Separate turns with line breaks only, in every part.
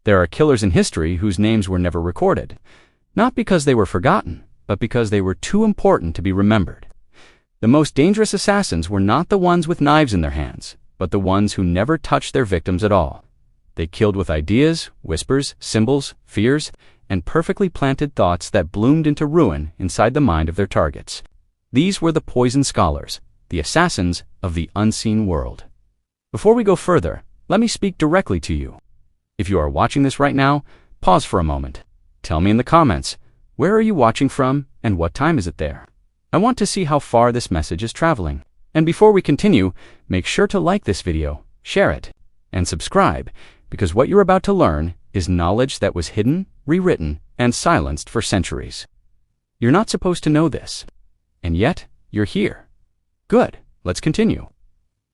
There are killers in history whose names were never recorded, not because they were forgotten, but because they were too important to be remembered. The most dangerous assassins were not the ones with knives in their hands, but the ones who never touched their victims at all. They killed with ideas, whispers, symbols, fears, and perfectly planted thoughts that bloomed into ruin inside the mind of their targets. These were the poison scholars, the assassins of the unseen world. Before we go further, let me speak directly to you. If you are watching this right now, pause for a moment. Tell me in the comments, where are you watching from and what time is it there? I want to see how far this message is traveling. And before we continue, make sure to like this video, share it, and subscribe, because what you're about to learn is knowledge that was hidden, rewritten, and silenced for centuries. You're not supposed to know this, and yet you're here. Good, let's continue.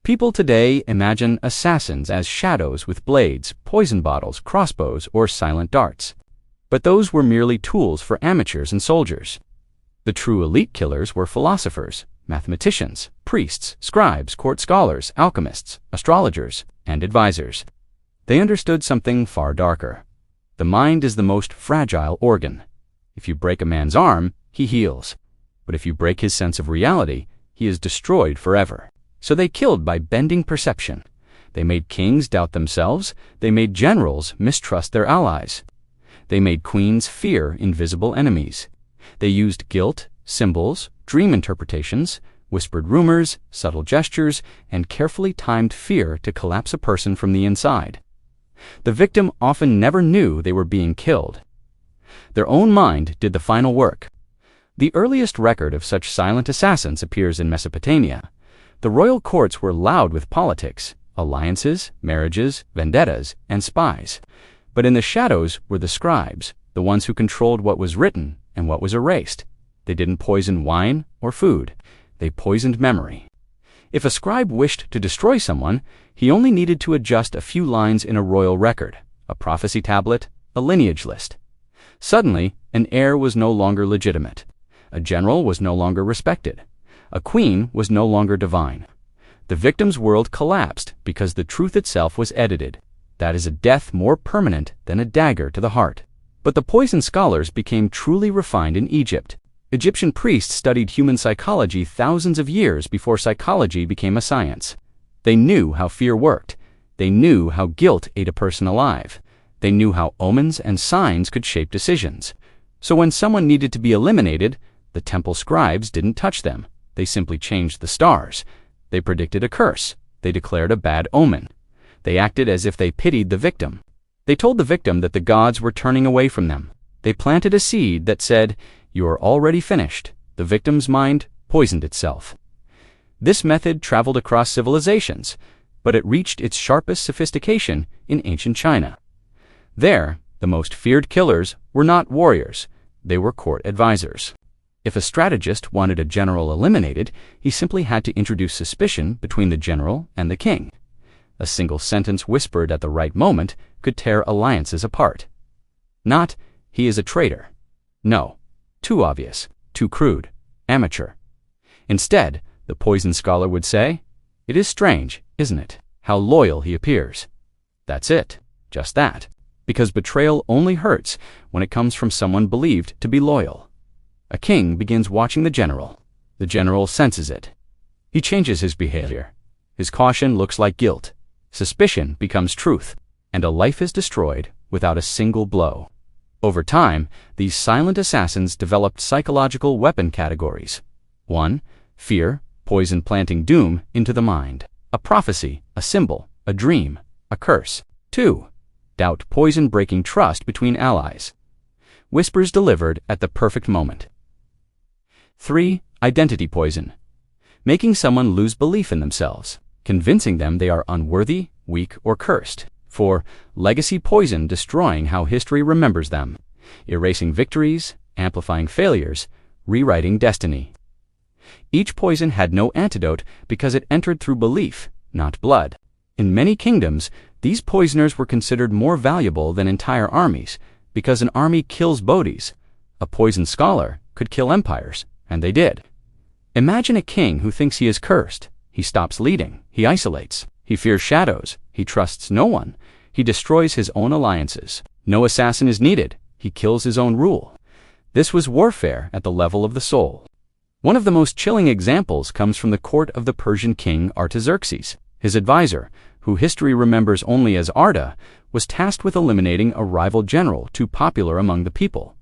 People today imagine assassins as shadows with blades, poison bottles, crossbows, or silent darts. But those were merely tools for amateurs and soldiers. The true elite killers were philosophers, mathematicians, priests, scribes, court scholars, alchemists, astrologers, and advisors. They understood something far darker. The mind is the most fragile organ. If you break a man's arm, he heals. But if you break his sense of reality, he is destroyed forever. So they killed by bending perception. They made kings doubt themselves. They made generals mistrust their allies. They made queens fear invisible enemies. They used guilt, symbols, dream interpretations, whispered rumors, subtle gestures, and carefully timed fear to collapse a person from the inside. The victim often never knew they were being killed. Their own mind did the final work. The earliest record of such silent assassins appears in Mesopotamia. The royal courts were loud with politics, alliances, marriages, vendettas, and spies. But in the shadows were the scribes, the ones who controlled what was written and what was erased. They didn't poison wine or food. They poisoned memory. If a scribe wished to destroy someone, he only needed to adjust a few lines in a royal record, a prophecy tablet, a lineage list. Suddenly, an heir was no longer legitimate. A general was no longer respected. A queen was no longer divine. The victim's world collapsed because the truth itself was edited. That is a death more permanent than a dagger to the heart. But the poison scholars became truly refined in Egypt. Egyptian priests studied human psychology thousands of years before psychology became a science. They knew how fear worked. They knew how guilt ate a person alive. They knew how omens and signs could shape decisions. So when someone needed to be eliminated, the temple scribes didn't touch them. They simply changed the stars. They predicted a curse. They declared a bad omen. They acted as if they pitied the victim. They told the victim that the gods were turning away from them. They planted a seed that said, "You are already finished." The victim's mind poisoned itself. This method traveled across civilizations, but it reached its sharpest sophistication in ancient China. There, the most feared killers were not warriors. They were court advisors. If a strategist wanted a general eliminated, he simply had to introduce suspicion between the general and the king. A single sentence whispered at the right moment could tear alliances apart. Not, "He is a traitor." No, too obvious, too crude, amateur. Instead, the poison scholar would say, "It is strange, isn't it, how loyal he appears?" That's it, just that. Because betrayal only hurts when it comes from someone believed to be loyal. A king begins watching the general. The general senses it. He changes his behavior. His caution looks like guilt. Suspicion becomes truth, and a life is destroyed without a single blow. Over time, these silent assassins developed psychological weapon categories. 1. Fear, poison planting doom into the mind. A prophecy, a symbol, a dream, a curse. 2. Doubt, poison breaking trust between allies. Whispers delivered at the perfect moment. 3. Identity poison. Making someone lose belief in themselves, convincing them they are unworthy, weak, or cursed. 4. Legacy poison, destroying how history remembers them, erasing victories, amplifying failures, rewriting destiny. Each poison had no antidote because it entered through belief, not blood. In many kingdoms, these poisoners were considered more valuable than entire armies, because an army kills bodies. A poison scholar could kill empires, and they did. Imagine a king who thinks he is cursed. He stops leading. He isolates. He fears shadows. He trusts no one. He destroys his own alliances. No assassin is needed. He kills his own rule. This was warfare at the level of the soul. One of the most chilling examples comes from the court of the Persian king Artaxerxes. His advisor, who history remembers only as Arta, was tasked with eliminating a rival general too popular among the people.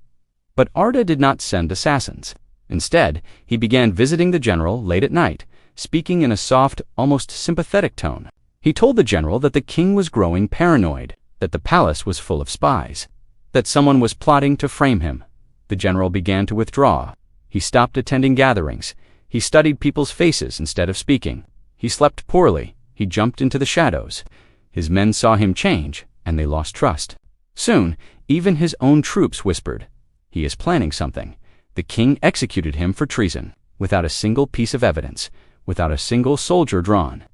But Arta did not send assassins. Instead, he began visiting the general late at night, speaking in a soft, almost sympathetic tone. He told the general that the king was growing paranoid, that the palace was full of spies, that someone was plotting to frame him. The general began to withdraw. He stopped attending gatherings. He studied people's faces instead of speaking. He slept poorly. He jumped into the shadows. His men saw him change, and they lost trust. Soon, even his own troops whispered, "He is planning something." The king executed him for treason, without a single piece of evidence, without a single soldier drawn.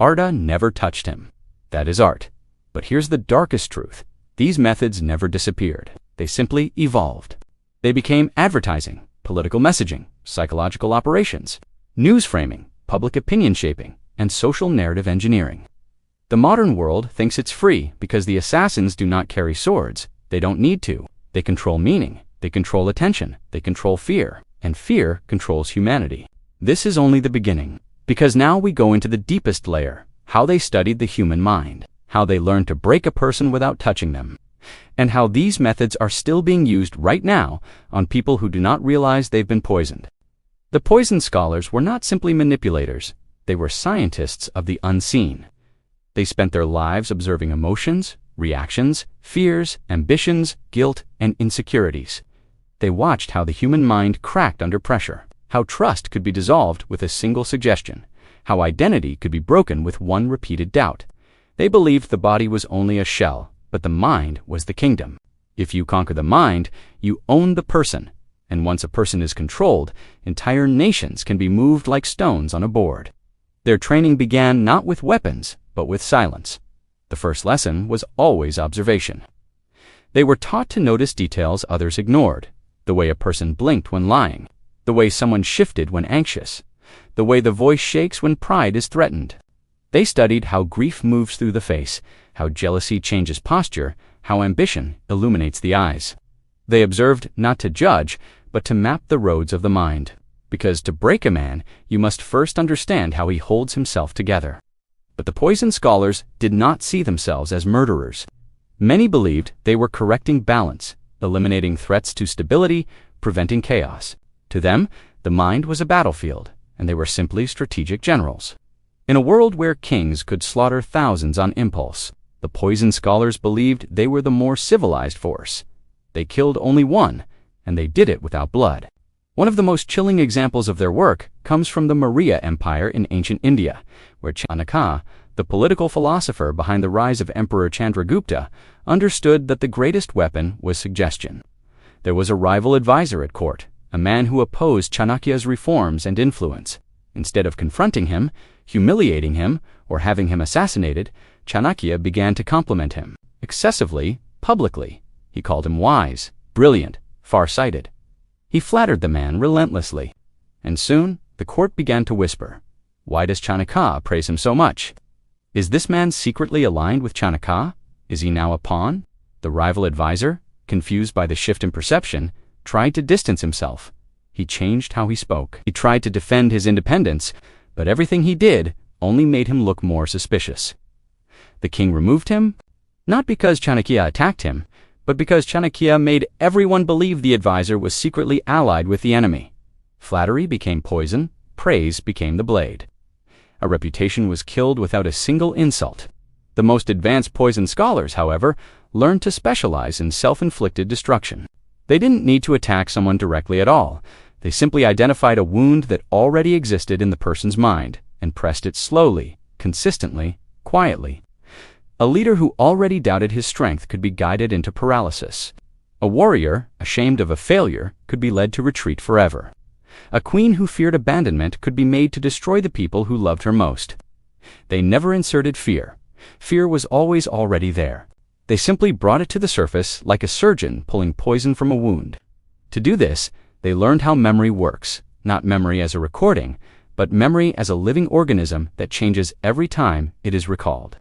Arta never touched him. That is art. But here's the darkest truth. These methods never disappeared. They simply evolved. They became advertising, political messaging, psychological operations, news framing, public opinion shaping, and social narrative engineering. The modern world thinks it's free because the assassins do not carry swords. They don't need to. They control meaning. They control attention. They control fear. And fear controls humanity. This is only the beginning. Because now we go into the deepest layer, how they studied the human mind, how they learned to break a person without touching them, and how these methods are still being used right now on people who do not realize they've been poisoned. The poison scholars were not simply manipulators. They were scientists of the unseen. They spent their lives observing emotions, reactions, fears, ambitions, guilt, and insecurities. They watched how the human mind cracked under pressure, how trust could be dissolved with a single suggestion, how identity could be broken with one repeated doubt. They believed the body was only a shell, but the mind was the kingdom. If you conquer the mind, you own the person. And once a person is controlled, entire nations can be moved like stones on a board. Their training began not with weapons, but with silence. The first lesson was always observation. They were taught to notice details others ignored, the way a person blinked when lying, the way someone shifted when anxious, the way the voice shakes when pride is threatened. They studied how grief moves through the face, how jealousy changes posture, how ambition illuminates the eyes. They observed not to judge, but to map the roads of the mind. Because to break a man, you must first understand how he holds himself together. But the poison scholars did not see themselves as murderers. Many believed they were correcting balance, eliminating threats to stability, preventing chaos. To them, the mind was a battlefield, and they were simply strategic generals. In a world where kings could slaughter thousands on impulse, the poison scholars believed they were the more civilized force. They killed only one, and they did it without blood. One of the most chilling examples of their work comes from the Maurya Empire in ancient India, where Chanakya, the political philosopher behind the rise of Emperor Chandragupta, understood that the greatest weapon was suggestion. There was a rival advisor at court, a man who opposed Chanakya's reforms and influence. Instead of confronting him, humiliating him, or having him assassinated, Chanakya began to compliment him, excessively, publicly. He called him wise, brilliant, far-sighted. He flattered the man relentlessly. And soon, the court began to whisper, "Why does Chanakya praise him so much? Is this man secretly aligned with Chanakya? Is he now a pawn?" The rival advisor, confused by the shift in perception, tried to distance himself. He changed how he spoke. He tried to defend his independence, but everything he did only made him look more suspicious. The king removed him, not because Chanakya attacked him, but because Chanakya made everyone believe the advisor was secretly allied with the enemy. Flattery became poison, praise became the blade. A reputation was killed without a single insult. The most advanced poison scholars, however, learned to specialize in self-inflicted destruction. They didn't need to attack someone directly at all. They simply identified a wound that already existed in the person's mind and pressed it slowly, consistently, quietly. A leader who already doubted his strength could be guided into paralysis. A warrior, ashamed of a failure, could be led to retreat forever. A queen who feared abandonment could be made to destroy the people who loved her most. They never inserted fear. Fear was always already there. They simply brought it to the surface like a surgeon pulling poison from a wound. To do this, they learned how memory works, not memory as a recording, but memory as a living organism that changes every time it is recalled.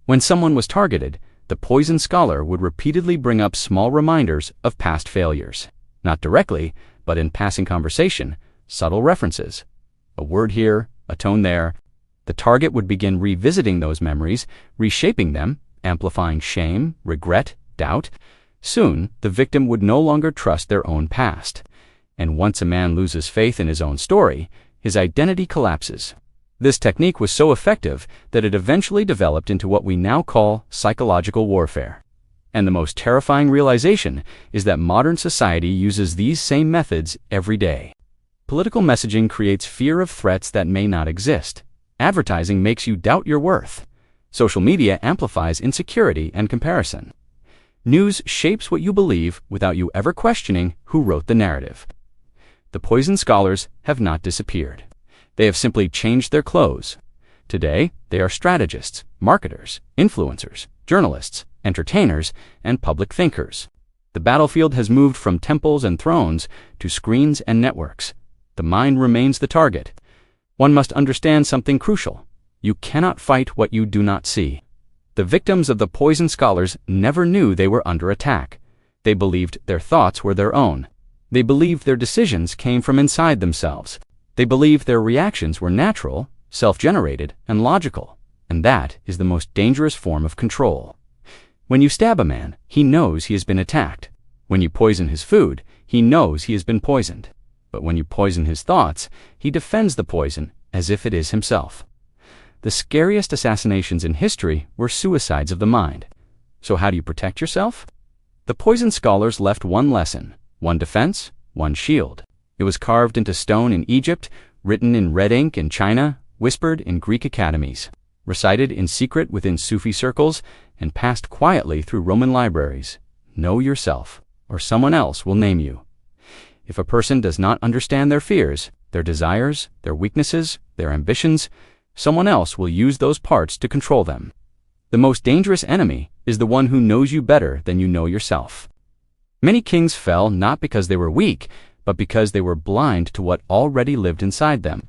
When someone was targeted, the poisoned scholar would repeatedly bring up small reminders of past failures. Not directly, but in passing conversation, subtle references. A word here, a tone there. The target would begin revisiting those memories, reshaping them, amplifying shame, regret, doubt. Soon, the victim would no longer trust their own past. And once a man loses faith in his own story, his identity collapses. This technique was so effective that it eventually developed into what we now call psychological warfare. And the most terrifying realization is that modern society uses these same methods every day. Political messaging creates fear of threats that may not exist. Advertising makes you doubt your worth. Social media amplifies insecurity and comparison. News shapes what you believe without you ever questioning who wrote the narrative. The poisoned scholars have not disappeared. They have simply changed their clothes. Today, they are strategists, marketers, influencers, journalists, entertainers, and public thinkers. The battlefield has moved from temples and thrones to screens and networks. The mind remains the target. One must understand something crucial. You cannot fight what you do not see. The victims of the poisoned scholars never knew they were under attack. They believed their thoughts were their own. They believed their decisions came from inside themselves. They believed their reactions were natural, self-generated, and logical. And that is the most dangerous form of control. When you stab a man, he knows he has been attacked. When you poison his food, he knows he has been poisoned. But when you poison his thoughts, he defends the poison as if it is himself. The scariest assassinations in history were suicides of the mind. So how do you protect yourself? The poisoned scholars left one lesson, one defense, one shield. It was carved into stone in Egypt, written in red ink in China, whispered in Greek academies, recited in secret within Sufi circles, and passed quietly through Roman libraries. Know yourself, or someone else will name you. If a person does not understand their fears, their desires, their weaknesses, their ambitions, someone else will use those parts to control them. The most dangerous enemy is the one who knows you better than you know yourself. Many kings fell not because they were weak, but because they were blind to what already lived inside them.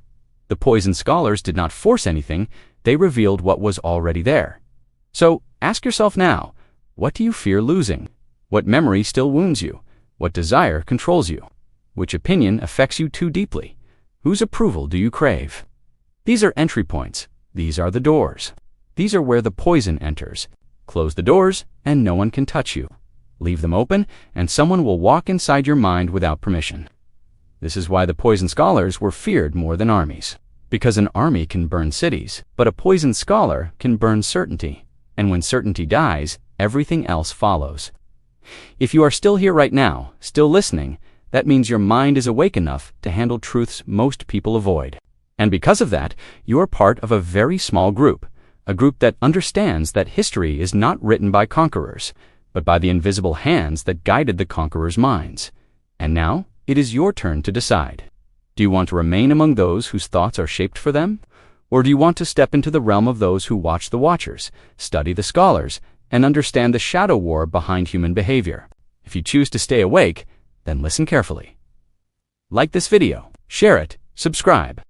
The poisoned scholars did not force anything, they revealed what was already there. So, ask yourself now, what do you fear losing? What memory still wounds you? What desire controls you? Which opinion affects you too deeply? Whose approval do you crave? These are entry points. These are the doors. These are where the poison enters. Close the doors, and no one can touch you. Leave them open, and someone will walk inside your mind without permission. This is why the poisoned scholars were feared more than armies. Because an army can burn cities, but a poisoned scholar can burn certainty. And when certainty dies, everything else follows. If you are still here right now, still listening, that means your mind is awake enough to handle truths most people avoid. And because of that, you are part of a very small group, a group that understands that history is not written by conquerors, but by the invisible hands that guided the conquerors' minds. And now, it is your turn to decide. Do you want to remain among those whose thoughts are shaped for them? Or do you want to step into the realm of those who watch the watchers, study the scholars, and understand the shadow war behind human behavior? If you choose to stay awake, then listen carefully. Like this video, share it, subscribe.